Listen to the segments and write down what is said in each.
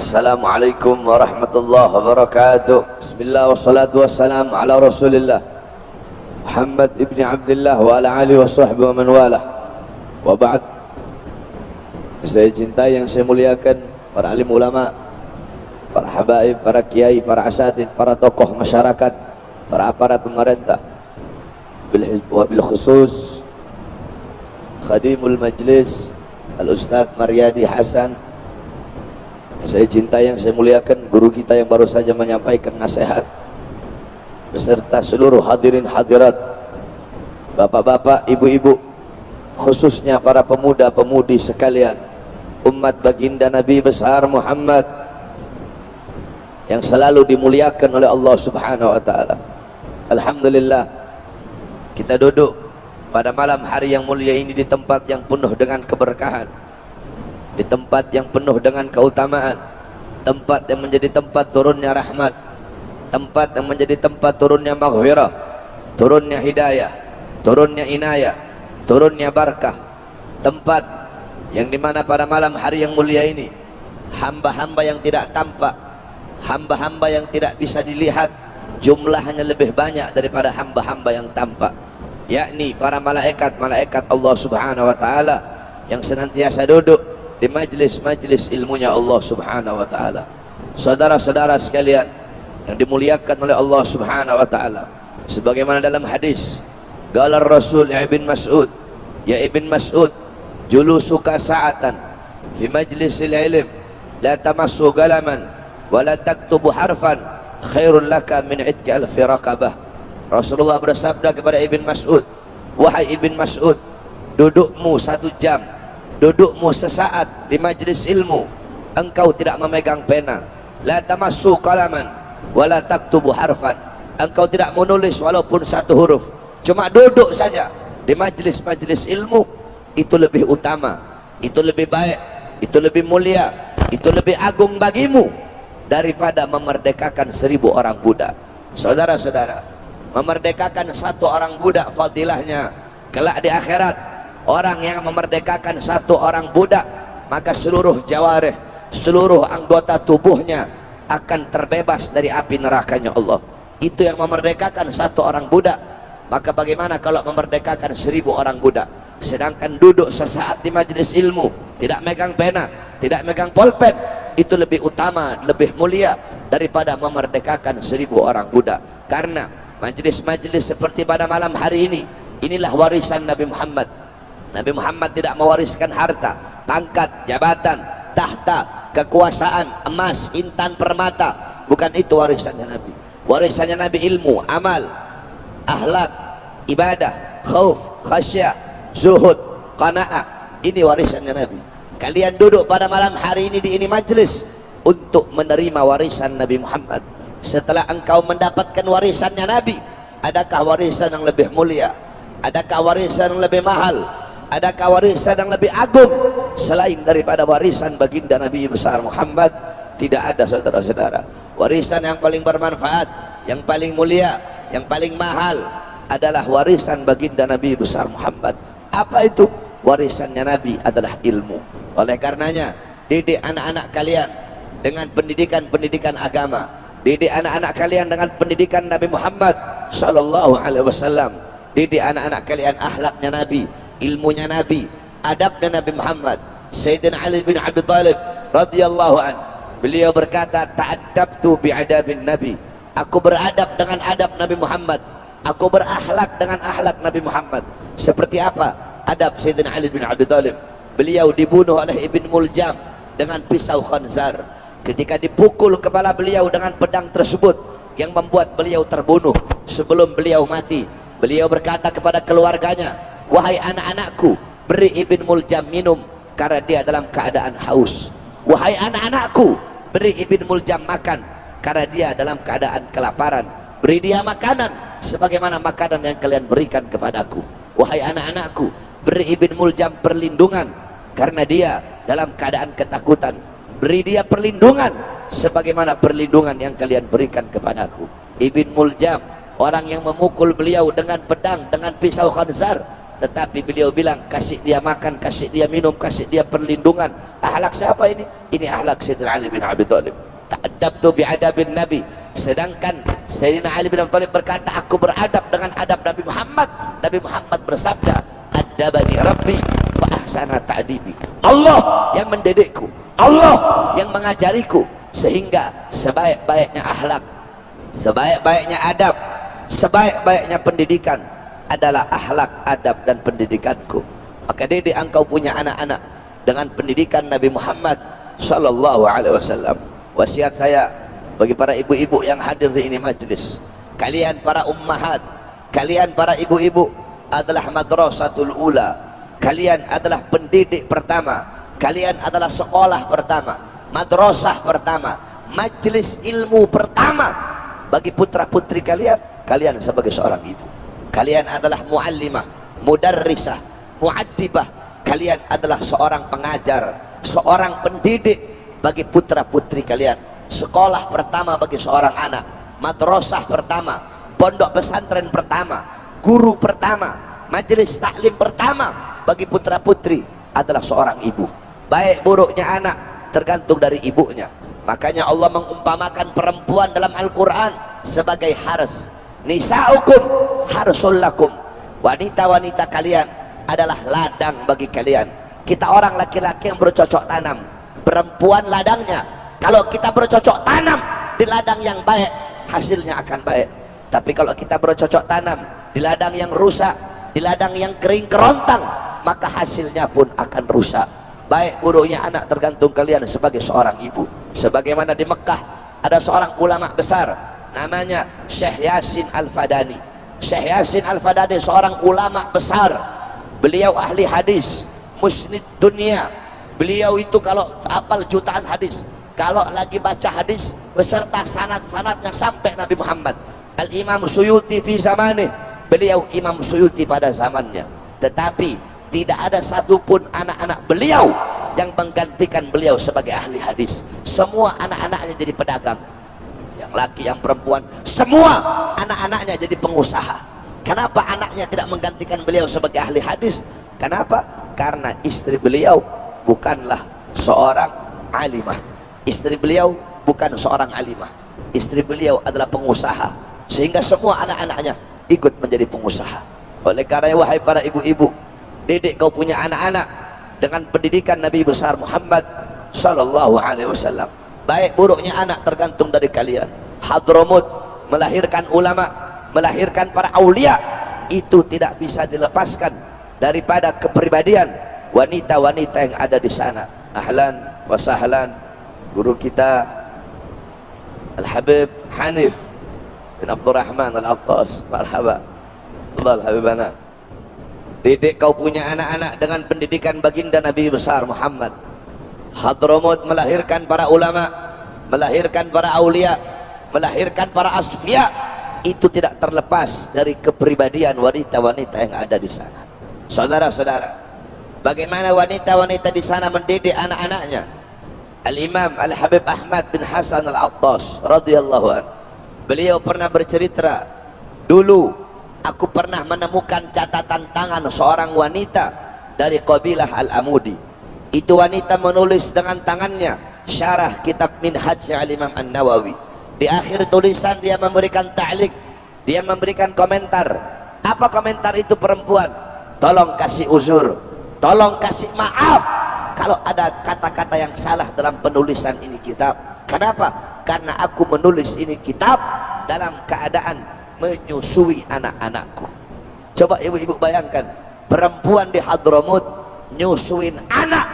Assalamualaikum warahmatullahi wabarakatuh. Bismillah wassalatu wassalamu ala rasulillah Muhammad ibn Abdullah wa ala alihi wa sahbihi wa man wala. Wa ba'd. Saya cintai, yang saya muliakan para alim ulama, para habaib, para kiai, para asatid, para tokoh masyarakat, para aparat pemerintah, bil khusus khadimul majlis Al-Ustadz Maryadi Hasan. Saya cintai, yang saya muliakan guru kita yang baru saja menyampaikan nasihat, beserta seluruh hadirin hadirat, bapak-bapak, ibu-ibu, khususnya para pemuda-pemudi sekalian, umat baginda Nabi besar Muhammad yang selalu dimuliakan oleh Allah Subhanahu wa taala. Alhamdulillah, kita duduk pada malam hari yang mulia ini di tempat yang penuh dengan keberkahan, di tempat yang penuh dengan keutamaan, tempat yang menjadi tempat turunnya rahmat, tempat yang menjadi tempat turunnya maghfirah, turunnya hidayah, turunnya inayah, turunnya barakah, tempat yang dimana pada malam hari yang mulia ini hamba-hamba yang tidak tampak, hamba-hamba yang tidak bisa dilihat, jumlahnya lebih banyak daripada hamba-hamba yang tampak, yakni para malaikat-malaikat Allah Subhanahu wa taala yang senantiasa duduk di majlis-majlis ilmunya Allah Subhanahu wa taala. Saudara-saudara sekalian yang dimuliakan oleh Allah Subhanahu wa taala, sebagaimana dalam hadis qala Rasul Ibn Mas'ud, ya Ibn Mas'ud, julusuka sa'atan fi majlisil ilm la tamassu galaman wa la taktubu harfan khairul laka min itki alfi raqabah. Rasulullah bersabda kepada Ibn Mas'ud, wahai Ibn Mas'ud, dudukmu 1 jam, dudukmu sesaat di majlis ilmu, engkau tidak memegang pena, la tamassu qalaman wala taktubu harfan, engkau tidak menulis walaupun 1 huruf, cuma duduk saja di majlis-majlis ilmu, itu lebih utama, itu lebih baik, itu lebih mulia, itu lebih agung bagimu daripada memerdekakan 1000 orang budak. Saudara-saudara, memerdekakan 1 orang budak fadilahnya kelak di akhirat, orang yang memerdekakan 1 orang budak, maka seluruh jawarih, seluruh anggota tubuhnya akan terbebas dari api nerakanya Allah. Itu yang memerdekakan 1 orang budak. Maka bagaimana kalau memerdekakan 1000 orang budak, sedangkan duduk sesaat di majelis ilmu, tidak megang pena, tidak megang pulpen, itu lebih utama, lebih mulia daripada memerdekakan 1000 orang budak. Karena majelis-majelis seperti pada malam hari ini, inilah warisan Nabi Muhammad. Nabi Muhammad tidak mewariskan harta, pangkat, jabatan, tahta, kekuasaan, emas, intan, permata. Bukan itu warisannya Nabi. Warisannya Nabi ilmu, amal, akhlak, ibadah, khauf, khasyah, zuhud, qanaah. Ini warisannya Nabi. Kalian duduk pada malam hari ini di ini majlis untuk menerima warisan Nabi Muhammad. Setelah engkau mendapatkan warisannya Nabi, adakah warisan yang lebih mulia? Adakah warisan yang lebih mahal? Adakah warisan yang lebih agung selain daripada warisan baginda Nabi besar Muhammad? Tidak ada, saudara-saudara. Warisan yang paling bermanfaat, yang paling mulia, yang paling mahal adalah warisan baginda Nabi besar Muhammad. Apa itu? Warisannya Nabi adalah ilmu. Oleh karenanya, didik anak-anak kalian dengan pendidikan-pendidikan agama, didik anak-anak kalian dengan pendidikan Nabi Muhammad sallallahu alaihi wasallam, didik anak-anak kalian akhlaknya Nabi, ilmunya Nabi, adabnya Nabi Muhammad. Sayyidina Ali bin Abi Thalib radhiyallahu an, beliau berkata, ta'addabtu bi'adabin Nabi, aku beradab dengan adab Nabi Muhammad, aku berakhlak dengan akhlak Nabi Muhammad. Seperti apa adab Sayyidina Ali bin Abi Thalib? Beliau dibunuh oleh Ibn Muljam dengan pisau khanzar. Ketika dipukul kepala beliau dengan pedang tersebut yang membuat beliau terbunuh, sebelum beliau mati, beliau berkata kepada keluarganya, wahai anak-anakku, beri Ibn Muljam minum karena dia dalam keadaan haus. Wahai anak-anakku, beri Ibn Muljam makan karena dia dalam keadaan kelaparan. Beri dia makanan sebagaimana makanan yang kalian berikan kepadaku. Wahai anak-anakku, beri Ibn Muljam perlindungan karena dia dalam keadaan ketakutan. Beri dia perlindungan sebagaimana perlindungan yang kalian berikan kepadaku. Ibn Muljam, orang yang memukul beliau dengan pedang, dengan pisau khanzar, tetapi beliau bilang kasih dia makan, kasih dia minum, kasih dia perlindungan. Akhlak siapa ini? Ini akhlak Sayyidina Ali bin Abi Thalib. Ta'addabtu bi'adabin Nabi. Sedangkan Sayyidina Ali bin Abi Thalib berkata, aku beradab dengan adab Nabi Muhammad. Nabi Muhammad bersabda, adabani Rabbi fa ahsana ta'dibi. Allah yang mendidikku, Allah yang mengajariku, sehingga sebaik-baiknya akhlak, sebaik-baiknya adab, sebaik-baiknya pendidikan adalah akhlak, adab dan pendidikanku. Maka didik engkau punya anak-anak dengan pendidikan Nabi Muhammad sallallahu alaihi wasallam. Wasiat saya bagi para ibu-ibu yang hadir di ini majlis, kalian para ummahat, kalian para ibu-ibu adalah madrasatul ula. Kalian adalah pendidik pertama, kalian adalah sekolah pertama, madrasah pertama, majlis ilmu pertama bagi putra-putri kalian. Kalian sebagai seorang ibu, kalian adalah muallimah, mudarrisah, muaddibah. Kalian adalah seorang pengajar, seorang pendidik bagi putra-putri kalian. Sekolah pertama bagi seorang anak, madrasah pertama, pondok pesantren pertama, guru pertama, majelis taklim pertama bagi putra-putri adalah seorang ibu. Baik buruknya anak tergantung dari ibunya. Makanya Allah mengumpamakan perempuan dalam Al-Quran sebagai haras. Nisa'ukum harsul lakum. Wanita-wanita kalian adalah ladang bagi kalian. Kita orang laki-laki yang bercocok tanam, perempuan ladangnya. Kalau kita bercocok tanam di ladang yang baik, hasilnya akan baik. Tapi kalau kita bercocok tanam di ladang yang rusak, di ladang yang kering kerontang, maka hasilnya pun akan rusak. Baik buruknya anak tergantung kalian sebagai seorang ibu. Sebagaimana di Mekah ada seorang ulama besar namanya Syekh Yasin Al-Fadani. Syekh Yasin Al-Fadani seorang ulama besar. Beliau ahli hadis, musnid dunia. Beliau itu kalau hafal jutaan hadis, kalau lagi baca hadis beserta sanad-sanadnya sampai Nabi Muhammad. Al-Imam Suyuti fi zamanih, beliau Imam Suyuti pada zamannya. Tetapi tidak ada satupun anak-anak beliau yang menggantikan beliau sebagai ahli hadis. Semua anak-anaknya jadi pedagang, yang laki yang perempuan, semua anak-anaknya jadi pengusaha. Kenapa anaknya tidak menggantikan beliau sebagai ahli hadis? Kenapa? Karena istri beliau bukanlah seorang alimah. Istri beliau bukan seorang alimah. Istri beliau adalah pengusaha, sehingga semua anak-anaknya ikut menjadi pengusaha. Oleh karena wahai para ibu-ibu, didik kau punya anak-anak dengan pendidikan Nabi besar Muhammad sallallahu alaihi wasallam. Baik buruknya anak tergantung dari kalian. Hadramut melahirkan ulama, melahirkan para aulia, itu tidak bisa dilepaskan daripada kepribadian wanita-wanita yang ada di sana. Ahlan wa sahlan guru kita Al-Habib Hanif bin Abdurrahman Al-Attas. Marhaba Allah Al-Habibana. Didik kau punya anak-anak dengan pendidikan baginda Nabi besar Muhammad. Hadramut melahirkan para ulama, melahirkan para aulia, melahirkan para asfiya. Itu tidak terlepas dari kepribadian wanita-wanita yang ada di sana. Saudara-saudara, bagaimana wanita-wanita di sana mendidik anak-anaknya? Al-Imam Al-Habib Ahmad bin Hasan Al-Attas radhiyallahu anhu, beliau pernah bercerita, dulu aku pernah menemukan catatan tangan seorang wanita dari kabilah Al-Amudi. Itu wanita menulis dengan tangannya syarah kitab Minhajnya Al-Imam An-Nawawi. Di akhir tulisan dia memberikan ta'liq, dia memberikan komentar. Apa komentar itu perempuan? Tolong kasih uzur, tolong kasih maaf kalau ada kata-kata yang salah dalam penulisan ini kitab. Kenapa? Karena aku menulis ini kitab dalam keadaan menyusui anak-anakku. Coba ibu-ibu bayangkan, perempuan di Hadramut nyusuin anak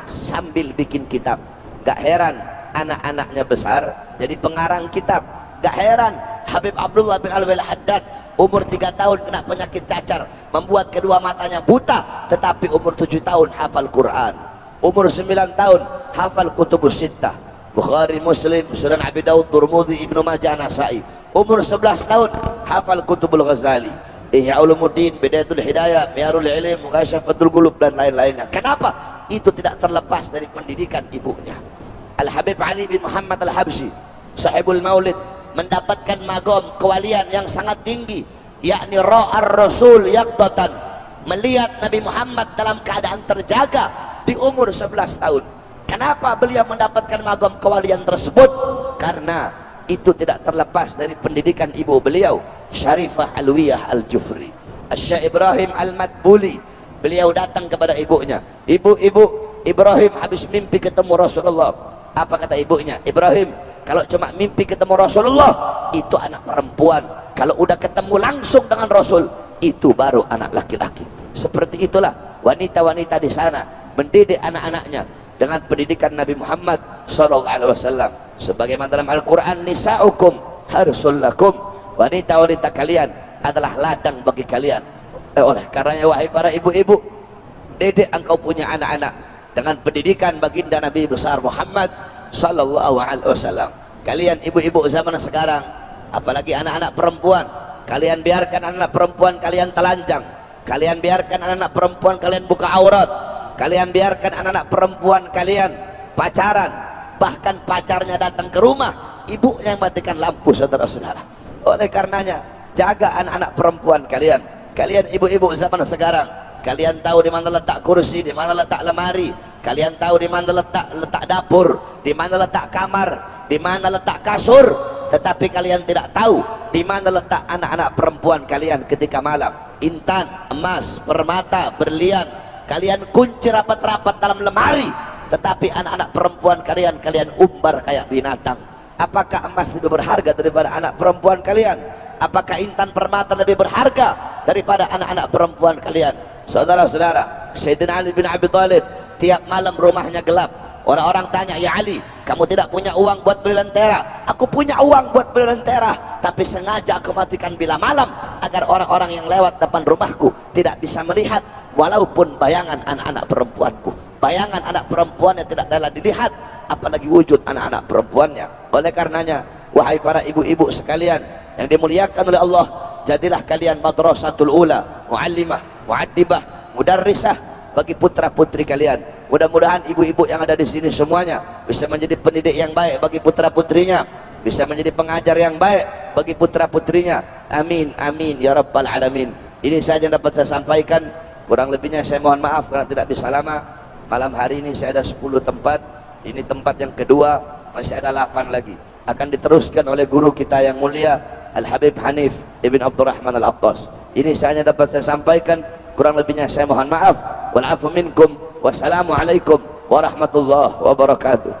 sambil bikin kitab. Gak heran anak-anaknya besar jadi pengarang kitab. Gak heran Habib Abdullah bin Alwi Al-Haddad umur 3 tahun kena penyakit cacar, membuat kedua matanya buta, tetapi umur 7 tahun hafal Quran. Umur 9 tahun hafal Kutubus Sittah, Bukhari, Muslim, Sunan Abi Daud, Tirmidzi, Ibnu Majah, Nasa'i. Umur 11 tahun hafal Kutubul Ghazali, Ihya Ulumuddin, Bidayatul Hidayah, Miyarul Ilm, Mughasyafatul Qulub dan lain-lainnya. Kenapa? Itu tidak terlepas dari pendidikan ibunya. Al-Habib Ali bin Muhammad Al-Habsyi, Sahibul Maulid, mendapatkan magom kewalian yang sangat tinggi, yakni Ra'ar Rasul Yaqdatan. melihat Nabi Muhammad dalam keadaan terjaga di umur 11 tahun. Kenapa beliau mendapatkan magam kewalian tersebut? Karena itu tidak terlepas dari pendidikan ibu beliau, Syarifah Alwiyah Al-Jufri, Syekh Ibrahim Al-Madbuli. Beliau datang kepada ibunya, ibu Ibrahim habis mimpi ketemu Rasulullah. Apa kata ibunya? Ibrahim, kalau cuma mimpi ketemu Rasulullah itu anak perempuan, kalau udah ketemu langsung dengan Rasul itu baru anak laki-laki. Seperti itulah wanita-wanita di sana mendidik anak-anaknya dengan pendidikan Nabi Muhammad SAW. Sebagaimana dalam Al-Quran, nisa'ukum harsul lakum, wanita-wanita kalian adalah ladang bagi kalian. Oleh karenanya wahai para ibu-ibu, didik engkau punya anak-anak dengan pendidikan baginda Nabi besar Muhammad SAW. Kalian ibu-ibu zaman sekarang, apalagi anak-anak perempuan, kalian biarkan anak perempuan kalian telanjang, kalian biarkan anak perempuan kalian buka aurat, kalian biarkan anak-anak perempuan kalian pacaran, bahkan pacarnya datang ke rumah, ibunya yang matikan lampu, saudara-saudara. Oleh karenanya jaga anak-anak perempuan kalian. Kalian ibu-ibu zaman sekarang, kalian tahu di mana letak kursi, di mana letak lemari, kalian tahu di mana letak dapur, di mana letak kamar, di mana letak kasur, tetapi kalian tidak tahu di mana letak anak-anak perempuan kalian ketika malam. Intan, emas, permata, berlian, kalian kunci rapat-rapat dalam lemari, tetapi anak-anak perempuan kalian umbar kayak binatang. Apakah emas lebih berharga daripada anak perempuan kalian? Apakah intan permata lebih berharga daripada anak-anak perempuan kalian? Saudara-saudara, Sayyidina Ali bin Abi Thalib tiap malam rumahnya gelap. Orang-orang tanya, ya Ali, kamu tidak punya uang buat beli lentera? Aku punya uang buat beli lentera, tapi sengaja aku matikan bila malam agar orang-orang yang lewat depan rumahku tidak bisa melihat walaupun bayangan anak-anak perempuanku. Bayangan anak perempuannya tidak dapat dilihat, apalagi wujud anak-anak perempuannya. Oleh karenanya, wahai para ibu-ibu sekalian yang dimuliakan oleh Allah, jadilah kalian madrasatul ula, muallimah, muaddibah, mudarrisah bagi putra-putri kalian. Mudah-mudahan ibu-ibu yang ada di sini semuanya bisa menjadi pendidik yang baik bagi putra-putrinya, bisa menjadi pengajar yang baik bagi putra-putrinya. Amin, amin ya rabbal alamin. Ini saja yang dapat saya sampaikan, kurang lebihnya saya mohon maaf karena tidak bisa lama. Malam hari ini saya ada 10 tempat, ini tempat yang kedua, masih ada 8 lagi, akan diteruskan oleh guru kita yang mulia Al-Habib Hanif Ibn Abdurrahman Al-Attas. Ini saja dapat saya sampaikan, kurang lebihnya saya mohon maaf. Wal afu minkum, wassalamualaikum warahmatullahi wabarakatuh.